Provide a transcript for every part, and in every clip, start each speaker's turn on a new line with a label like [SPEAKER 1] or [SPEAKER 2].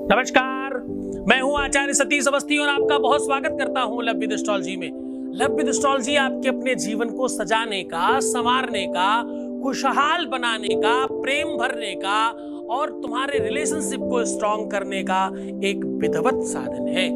[SPEAKER 1] नमस्कार, मैं हूं आचार्य सतीश अवस्थी और आपका बहुत स्वागत करता हूं लव विद एस्ट्रोलॉजी में। लव विद एस्ट्रोलॉजी आपके अपने जीवन को सजाने का, संवारने का, खुशहाल बनाने का, प्रेम भरने का और तुम्हारे रिलेशनशिप को स्ट्रॉन्ग करने का एक विधिवत साधन है।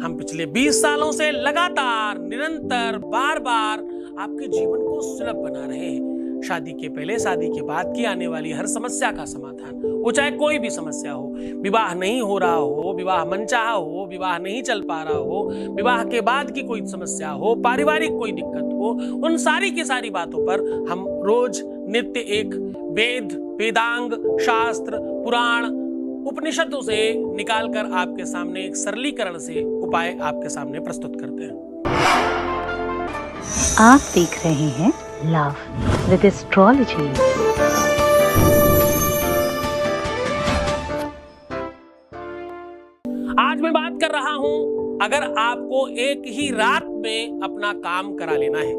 [SPEAKER 1] हम पिछले 20 सालों से लगातार, निरंतर, बार बार आपके जीवन को सुलभ बना रहे हैं। शादी के पहले, शादी के बाद की आने वाली हर समस्या का समाधान, वो चाहे कोई भी समस्या हो, विवाह नहीं हो रहा हो, विवाह मनचाहा हो, विवाह नहीं चल पा रहा हो, विवाह के बाद की कोई समस्या हो, पारिवारिक कोई दिक्कत हो, उन सारी की सारी बातों पर हम रोज नित्य एक वेद, वेदांग, शास्त्र, पुराण, उपनिषदों से निकालकर आपके सामने एक सरलीकरण से उपाय आपके सामने प्रस्तुत करते हैं।
[SPEAKER 2] आप देख रहे हैं लव विद एस्ट्रोलॉजी।
[SPEAKER 1] आज मैं बात कर रहा हूं, अगर आपको एक ही रात में अपना काम करा लेना है,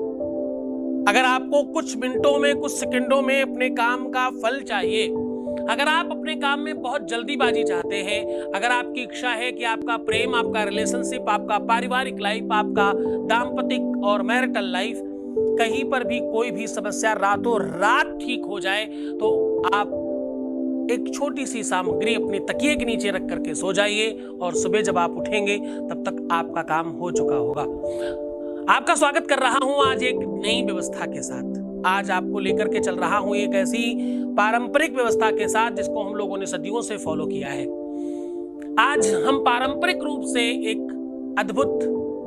[SPEAKER 1] अगर आपको कुछ मिनटों में, कुछ सेकंडों में अपने काम का फल चाहिए, अगर आप अपने काम में बहुत जल्दीबाजी चाहते हैं, अगर आपकी इच्छा है कि आपका प्रेम, आपका रिलेशनशिप, आपका पारिवारिक लाइफ, आपका दाम्पतिक और मैरिटल लाइफ, कहीं पर भी कोई भी समस्या रातों रात ठीक हो जाए, तो आप एक छोटी सी सामग्री अपने तकिए के नीचे रख करके सो जाइए और सुबह जब आप उठेंगे तब तक आपका काम हो चुका होगा। आपका स्वागत कर रहा हूं आज एक नई व्यवस्था के साथ। आज आपको लेकर के चल रहा हूं एक ऐसी पारंपरिक व्यवस्था के साथ जिसको हम लोगों ने सदियों से फॉलो किया है। आज हम पारंपरिक रूप से एक अद्भुत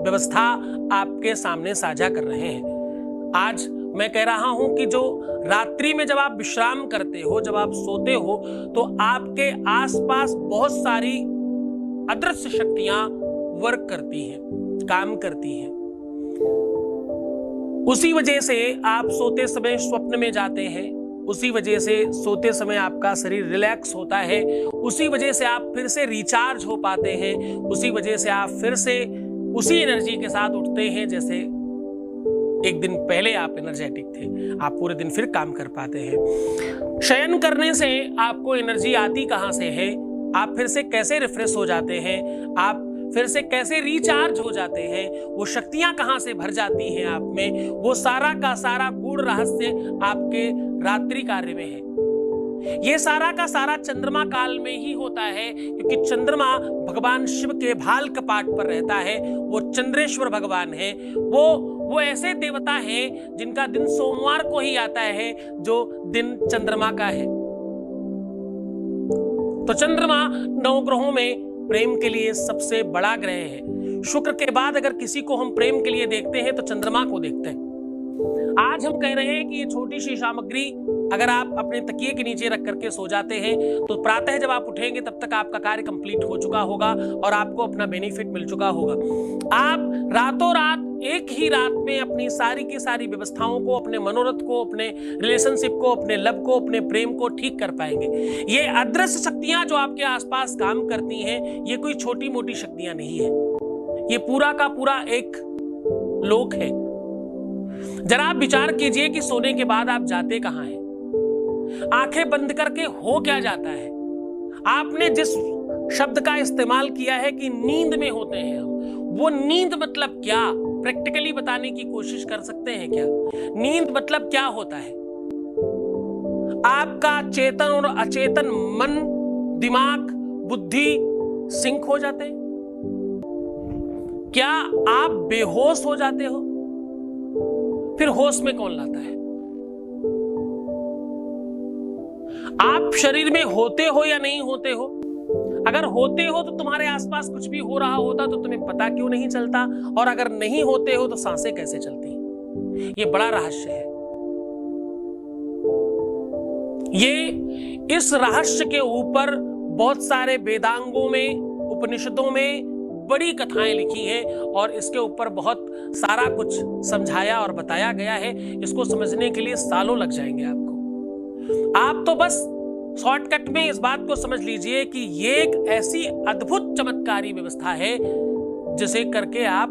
[SPEAKER 1] व्यवस्था आपके सामने साझा कर रहे हैं। आज मैं कह रहा हूं कि जो रात्रि में जब आप विश्राम करते हो, जब आप सोते हो, तो आपके आसपास बहुत सारी अदृश्य शक्तियां वर्क करती हैं, काम करती हैं। उसी वजह से आप सोते समय स्वप्न में जाते हैं, उसी वजह से सोते समय आपका शरीर रिलैक्स होता है, उसी वजह से आप फिर से रिचार्ज हो पाते हैं, उसी वजह से आप फिर से उसी एनर्जी के साथ उठते हैं जैसे एक दिन पहले आप एनर्जेटिक थे। आप पूरे दिन फिर काम कर पाते हैं। शयन करने से आपको एनर्जी आती कहां से है, आप फिर से कैसे रिफ्रेश हो जाते हैं, आप फिर से कैसे रिचार्ज हो जाते हैं, वो शक्तियां कहां से भर जाती हैं आप में, वो सारा का सारा गूढ़ रहस्य आपके रात्रि कार्य में है। ये सारा का सारा चंद्रमा काल में ही होता है, क्योंकि चंद्रमा भगवान शिव के भाल कपाट पर रहता है। वो चंद्रेश्वर भगवान है। वो ऐसे देवता हैं जिनका दिन सोमवार को ही आता है, जो दिन चंद्रमा का है। तो चंद्रमा नवग्रहों में प्रेम के लिए सबसे बड़ा ग्रह है। शुक्र के बाद अगर किसी को हम प्रेम के लिए देखते हैं तो चंद्रमा को देखते हैं। आज हम कह रहे हैं कि ये छोटी सी सामग्री अगर आप अपने तकिए के नीचे रख करके सो जाते हैं तो प्रातः जब आप उठेंगे तब तक आपका कार्य कंप्लीट हो चुका होगा और आपको अपना बेनिफिट मिल चुका होगा। आप रातों रात, एक ही रात में अपनी सारी की सारी व्यवस्थाओं को, अपने मनोरथ को, अपने रिलेशनशिप को, अपने लव को, अपने प्रेम को ठीक कर पाएंगे। ये अदृश्य शक्तियां जो आपके आसपास काम करती हैं, ये कोई छोटी मोटी शक्तियां नहीं है। ये पूरा का पूरा एक लोक है। जरा आप विचार कीजिए कि सोने के बाद आप जाते कहां हैं, आंखें बंद करके हो क्या जाता है। आपने जिस शब्द का इस्तेमाल किया है कि नींद में होते हैं हम, वो नींद मतलब क्या, प्रैक्टिकली बताने की कोशिश कर सकते हैं क्या? नींद मतलब क्या होता है? आपका चेतन और अचेतन मन, दिमाग, बुद्धि सिंक हो जाते हैं? क्या आप बेहोश हो जाते हो? फिर होश में कौन लाता है? आप शरीर में होते हो या नहीं होते हो? अगर होते हो तो तुम्हारे आसपास कुछ भी हो रहा होता तो तुम्हें पता क्यों नहीं चलता, और अगर नहीं होते हो तो सांसें कैसे चलती? ये बड़ा रहस्य है। ये इस रहस्य के ऊपर बहुत सारे वेदांगों में, उपनिषदों में बड़ी कथाएं लिखी हैं और इसके ऊपर बहुत सारा कुछ समझाया और बताया गया है। इसको समझने के लिए सालों लग जाएंगे आपको। आप तो बस शॉर्टकट में इस बात को समझ लीजिए कि ये एक ऐसी अद्भुत चमत्कारी व्यवस्था है जिसे करके आप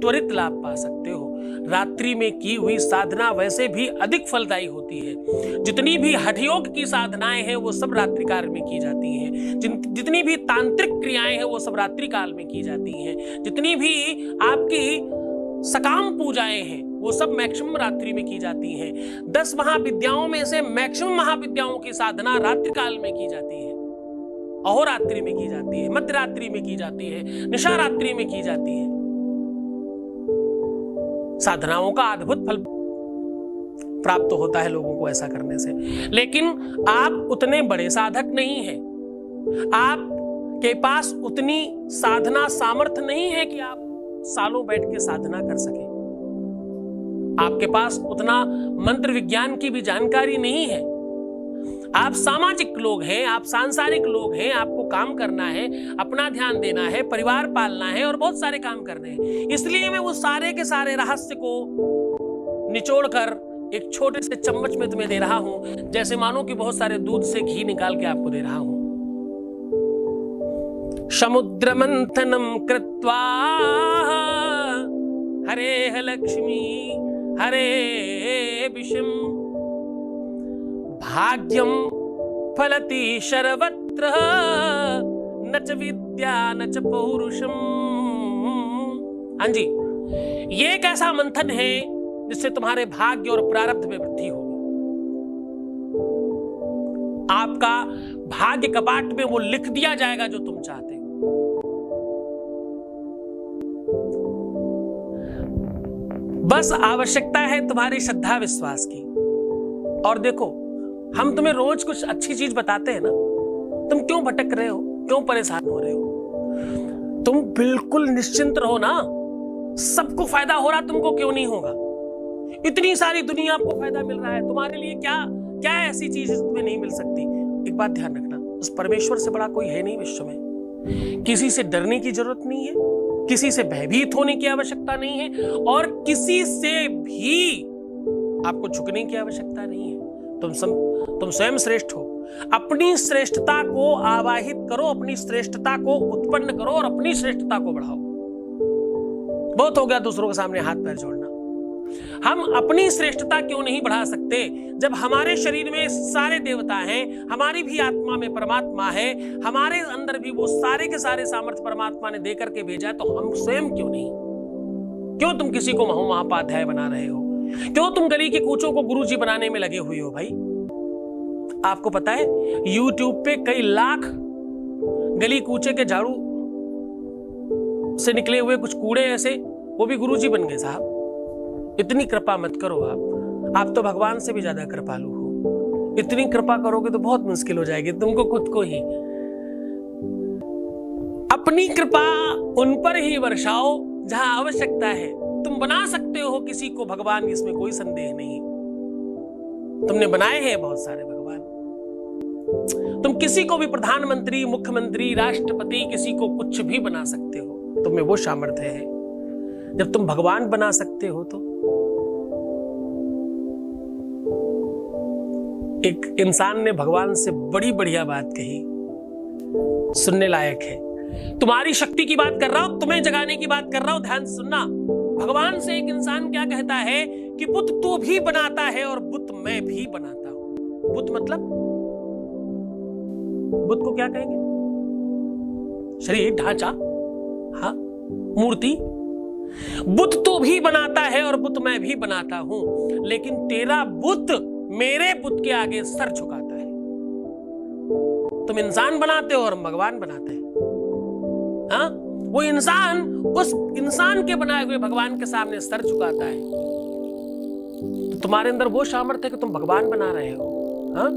[SPEAKER 1] त्वरित लाभ पा सकते हो। रात्रि में की हुई साधना वैसे भी अधिक फलदायी होती है। जितनी भी हठ योग की साधनाएं हैं वो सब रात्रि काल में की जाती हैं। जितनी भी तांत्रिक क्रियाएं हैं वो सब रात्रि काल में की जाती हैं। जितनी भी आपकी सकाम पूजाएं हैं वो सब मैक्सिमम रात्रि में की जाती हैं। 10 महाविद्याओं में से मैक्सिमम महाविद्याओं की साधना रात्रि काल में की जाती है, अहोरात्रि में की जाती है, मध्य रात्रि में की जाती है, निशा रात्रि में की जाती है। साधनाओं का अद्भुत फल प्राप्त होता है लोगों को ऐसा करने से। लेकिन आप उतने बड़े साधक नहीं हैं, आप के पास उतनी साधना सामर्थ्य नहीं है कि आप सालों बैठ के साधना कर सके। आपके पास उतना मंत्र विज्ञान की भी जानकारी नहीं है। आप सामाजिक लोग हैं, आप सांसारिक लोग हैं, आपको काम करना है, अपना ध्यान देना है, परिवार पालना है और बहुत सारे काम करने हैं। इसलिए मैं वो सारे के सारे रहस्य को निचोड़कर एक छोटे से चम्मच में तुम्हें दे रहा हूं, जैसे मानो कि बहुत सारे दूध से घी निकाल के आपको दे रहा हूं। समुद्र मंथनम कृत्वा हरे लक्ष्मी हरे विषम भाग्यम फलति सर्वत्र न च विद्या न च पौरुषम। हाँ जी, ये एक ऐसा मंथन है जिससे तुम्हारे भाग्य और प्रारब्ध में वृद्धि होगी। आपका भाग्य कपाट में वो लिख दिया जाएगा जो तुम चाहते हो। बस आवश्यकता है तुम्हारी श्रद्धा विश्वास की। और देखो, हम तुम्हें रोज कुछ अच्छी चीज बताते हैं ना, तुम क्यों भटक रहे हो, क्यों परेशान हो रहे हो? तुम बिल्कुल निश्चिंत रहो ना, सबको फायदा हो रहा, तुमको क्यों नहीं होगा? इतनी सारी दुनिया आपको फायदा मिल रहा है, तुम्हारे लिए क्या क्या ऐसी चीज तुम्हें नहीं मिल सकती? एक बात ध्यान रखना, उस परमेश्वर से बड़ा कोई है नहीं विश्व में। किसी से डरने की जरूरत नहीं है, किसी से भयभीत होने की आवश्यकता नहीं है, और किसी से भी आपको झुकने की आवश्यकता नहीं है। तुम स्वयं श्रेष्ठ हो। अपनी श्रेष्ठता को आवाहित करो, अपनी श्रेष्ठता को उत्पन्न करो और अपनी श्रेष्ठता को बढ़ाओ। बहुत हो गया दूसरों के सामने हाथ पैर जोड़ना। हम अपनी श्रेष्ठता क्यों नहीं बढ़ा सकते? जब हमारे शरीर में सारे देवता हैं, हमारी भी आत्मा में परमात्मा है, हमारे अंदर भी वो सारे के सारे सामर्थ्य परमात्मा ने देकर के भेजा है, तो हम स्वयं क्यों नहीं? क्यों तुम किसी को महापाध्याय बना रहे हो? क्यों तुम गली के कूचों को गुरुजी बनाने में लगे हुए हो? भाई, आपको पता है YouTube पे कई लाख गली कूचे के झाड़ू से निकले हुए कुछ कूड़े ऐसे, वो भी गुरुजी बन गए साहब। इतनी कृपा मत करो आप तो भगवान से भी ज्यादा कृपालु हो। इतनी कृपा करोगे तो बहुत मुश्किल हो जाएगी तुमको खुद को ही। अपनी कृपा उन पर ही वर्षाओ जहां आवश्यकता है। तुम बना सकते हो किसी को भगवान, इसमें कोई संदेह नहीं। तुमने बनाए हैं बहुत सारे भगवान। तुम किसी को भी प्रधानमंत्री, मुख्यमंत्री, राष्ट्रपति, किसी को कुछ भी बना सकते हो। तुम्हें वो सामर्थ्य है। जब तुम भगवान बना सकते हो तो एक इंसान ने भगवान से बड़ी बढ़िया बात कही, सुनने लायक है। तुम्हारी शक्ति की बात कर रहा हूं, तुम्हें जगाने की बात कर रहा हूं, ध्यान से सुनना। भगवान से एक इंसान क्या कहता है कि बुत तू भी बनाता है और बुत मैं भी बनाता हूं। बुत मतलब, बुत को क्या कहेंगे? शरीर, ढांचा, हाँ, मूर्ति। बुत तू भी बनाता है और बुत मैं भी बनाता हूं, लेकिन तेरा बुत मेरे बुत के आगे सर झुकाता है। तुम इंसान बनाते हो और भगवान बनाते हैं। हाँ, वो इंसान उस इंसान के बनाए हुए भगवान के सामने सर झुकाता है। तो तुम्हारे अंदर वो सामर्थ्य है कि तुम भगवान बना रहे हो। हाँ,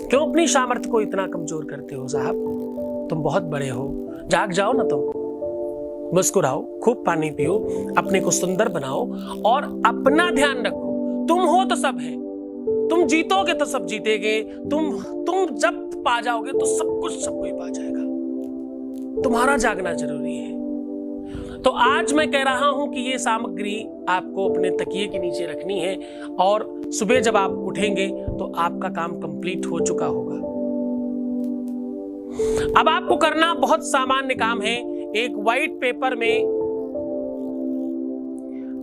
[SPEAKER 1] क्यों अपनी सामर्थ्य को इतना कमजोर करते हो साहब? तुम बहुत बड़े हो, जाग जाओ ना। तुम मुस्कुराओ, खूब पानी पियो, अपने को सुंदर बनाओ और अपना ध्यान रखो। तुम हो तो सब है, तुम जीतोगे तो सब जीतेंगे। तुम जब पा जाओगे तो सब कुछ सबको ही पा जाएगा। तुम्हारा जागना जरूरी है। तो आज मैं कह रहा हूं कि ये सामग्री आपको अपने तकिए के नीचे रखनी है और सुबह जब आप उठेंगे तो आपका काम कंप्लीट हो चुका होगा। अब आपको करना बहुत सामान्य काम है। एक व्हाइट पेपर में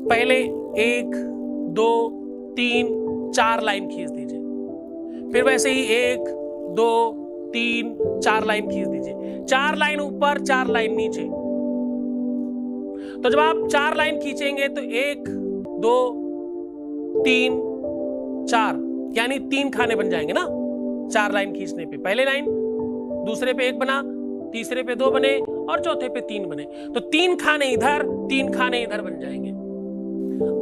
[SPEAKER 1] पहले 1 2 3 4 लाइन खींच दीजिए, फिर वैसे ही 1 2 3 4 लाइन खींच दीजिए, 4 लाइन ऊपर 4 लाइन नीचे। तो जब आप 4 लाइन खींचेंगे तो 1 2 3 4 यानी 3 खाने बन जाएंगे ना 4 लाइन खींचने पे। पहले लाइन, दूसरे पे 1 बना, तीसरे पे 2 बने और चौथे पे 3 बने। तो 3 खाने इधर 3 खाने इधर बन जाएंगे।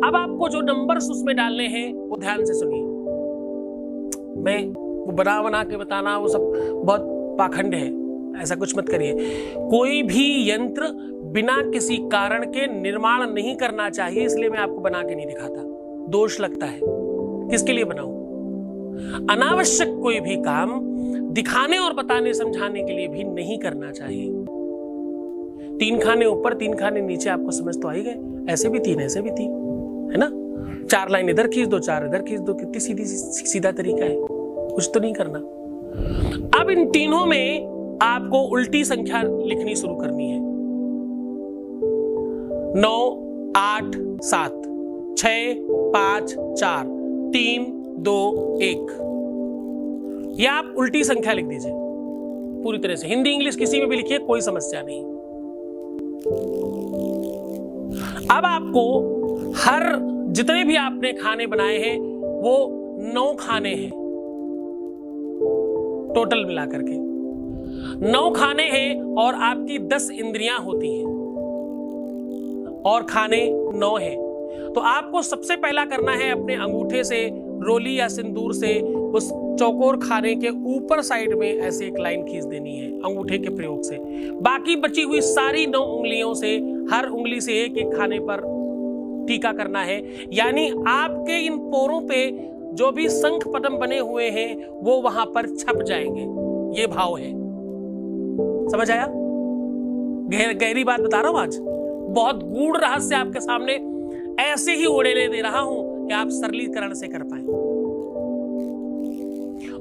[SPEAKER 1] अब आपको जो नंबर्स उसमें डालने हैं वो ध्यान से सुनिए। मैं वो बना के बताना वो सब बहुत पाखंड है, ऐसा कुछ मत करिए। कोई भी यंत्र बिना किसी कारण के निर्माण नहीं करना चाहिए, इसलिए मैं आपको बना के नहीं दिखाता, दोष लगता है। किसके लिए बनाऊं? अनावश्यक कोई भी काम दिखाने और बताने समझाने के लिए भी नहीं करना चाहिए। 3 खाने ऊपर 3 खाने नीचे, आपको समझ तो आई गए? ऐसे भी 3 ऐसे भी 3, है ना? 4 लाइन इधर खींच दो, 4 इधर खींच दो। कितनी सीधा तरीका है, कुछ तो नहीं करना। अब इन तीनों में आपको उल्टी संख्या लिखनी शुरू करनी है। 9 8 7 6 5 4 3 2 1। यह आप उल्टी संख्या लिख दीजिए पूरी तरह से। हिंदी इंग्लिश किसी में भी लिखिए, कोई समस्या नहीं। अब आपको हर जितने भी आपने खाने बनाए हैं वो 9 खाने हैं टोटल मिलाकर के। 9 खाने हैं और आपकी 10 इंद्रियां होती हैं और खाने 9 हैं। तो आपको सबसे पहला करना है अपने अंगूठे से, रोली या सिंदूर से उस चौकोर खाने के ऊपर साइड में ऐसे एक लाइन खींच देनी है अंगूठे के प्रयोग से। बाकी बची हुई सारी 9 उंगलियों से हर उंगली से एक एक खाने पर टीका करना है। यानी आपके इन पोरों पे जो भी शंख पद्म बने हुए हैं वो वहां पर छप जाएंगे। ये भाव है, समझ आया? गहरी बात बता रहा हूं आज, बहुत गूढ़ रहस्य आपके सामने ऐसे ही उड़ेले दे रहा हूं कि आप सरलीकरण से कर पाए।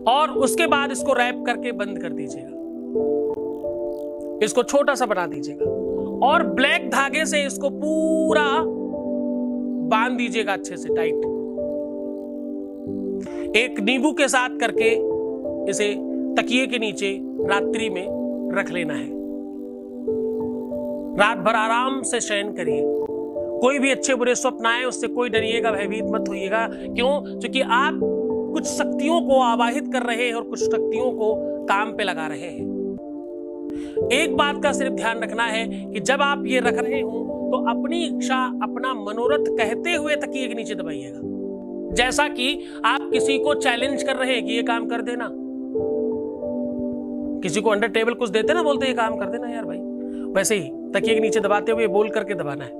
[SPEAKER 1] और उसके बाद इसको रैप करके बंद कर दीजिएगा, इसको छोटा सा बना दीजिएगा और ब्लैक धागे से इसको पूरा बांध दीजिएगा अच्छे से टाइट। एक नींबू के साथ करके इसे तकिए के नीचे रात्रि में रख लेना है। रात भर आराम से शयन करिए। कोई भी अच्छे बुरे स्वप्न आए उससे कोई डरिएगा, भयभीत मत होइएगा। क्यों? क्योंकि आप कुछ शक्तियों को आवाहित कर रहे हैं और कुछ शक्तियों को काम पे लगा रहे हैं। एक बात का सिर्फ ध्यान रखना है कि जब आप ये रख रहे हो तो अपनी इच्छा, अपना मनोरथ कहते हुए तकिए के नीचे दबाइएगा। जैसा कि आप किसी को चैलेंज कर रहे हैं कि ये काम कर देना। किसी को अंडर टेबल कुछ देते ना, बोलते ये काम कर देना यार भाई, वैसे ही तकिए के नीचे दबाते हुए बोल करके दबाना है।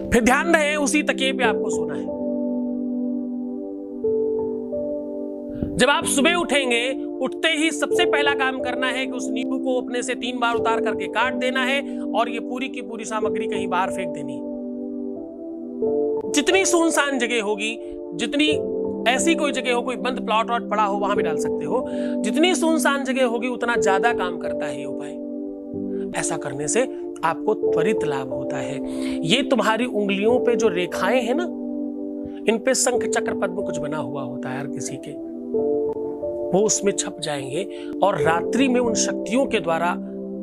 [SPEAKER 1] फिर ध्यान रहे उसी तकिए पे आपको सोना है। जब आप सुबह उठेंगे, उठते ही सबसे पहला काम करना है कि उस नींबू को अपने से 3 बार उतार करके काट देना है और ये पूरी की पूरी सामग्री कहीं बाहर फेंक देनी है। जितनी सुनसान जगह होगी, जितनी ऐसी कोई जगह हो, कोई बंद प्लॉट वॉट पड़ा हो, वहां भी डाल सकते हो। जितनी सुनसान जगह होगी उतना ज्यादा काम करता है ये उपाय। ऐसा करने से आपको त्वरित लाभ होता है। ये तुम्हारी उंगलियों पे जो रेखाएं हैं ना, इन पे शंख चक्र पद्म कुछ बना हुआ होता है हर किसी के, वो उसमें छप जाएंगे और रात्रि में उन शक्तियों के द्वारा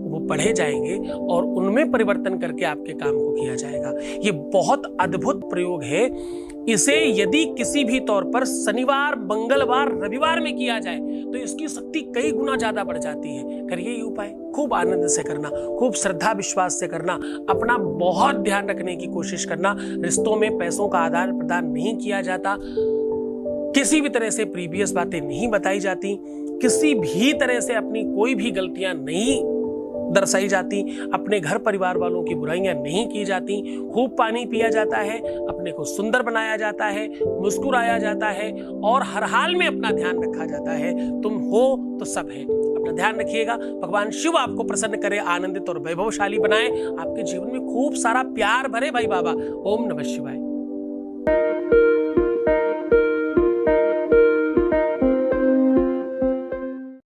[SPEAKER 1] वो पढ़े जाएंगे और उनमें परिवर्तन करके आपके काम को किया जाएगा। ये बहुत अद्भुत प्रयोग है। इसे यदि किसी भी तौर पर शनिवार, मंगलवार, रविवार में किया जाए तो इसकी शक्ति कई गुना ज्यादा बढ़ जाती है। करिए ये उपाय, खूब आनंद से करना, खूब श्रद्धा विश्वास से करना, अपना बहुत ध्यान रखने की कोशिश करना। रिश्तों में पैसों का आदान प्रदान नहीं किया जाता, किसी भी तरह से प्रीवियस बातें नहीं बताई जाती, किसी भी तरह से अपनी कोई भी गलतियां नहीं दर्शाई जाती, अपने घर परिवार वालों की बुराइयां नहीं की जाती, खूब पानी पिया जाता है, अपने को सुंदर बनाया जाता है, मुस्कुराया जाता है और हर हाल में अपना ध्यान रखा जाता है। तुम हो तो सब है। अपना ध्यान रखिएगा। भगवान शिव आपको प्रसन्न करे, आनंदित और वैभवशाली बनाए, आपके जीवन में खूब सारा प्यार भरे भाई बाबा। ओम नमः शिवाय।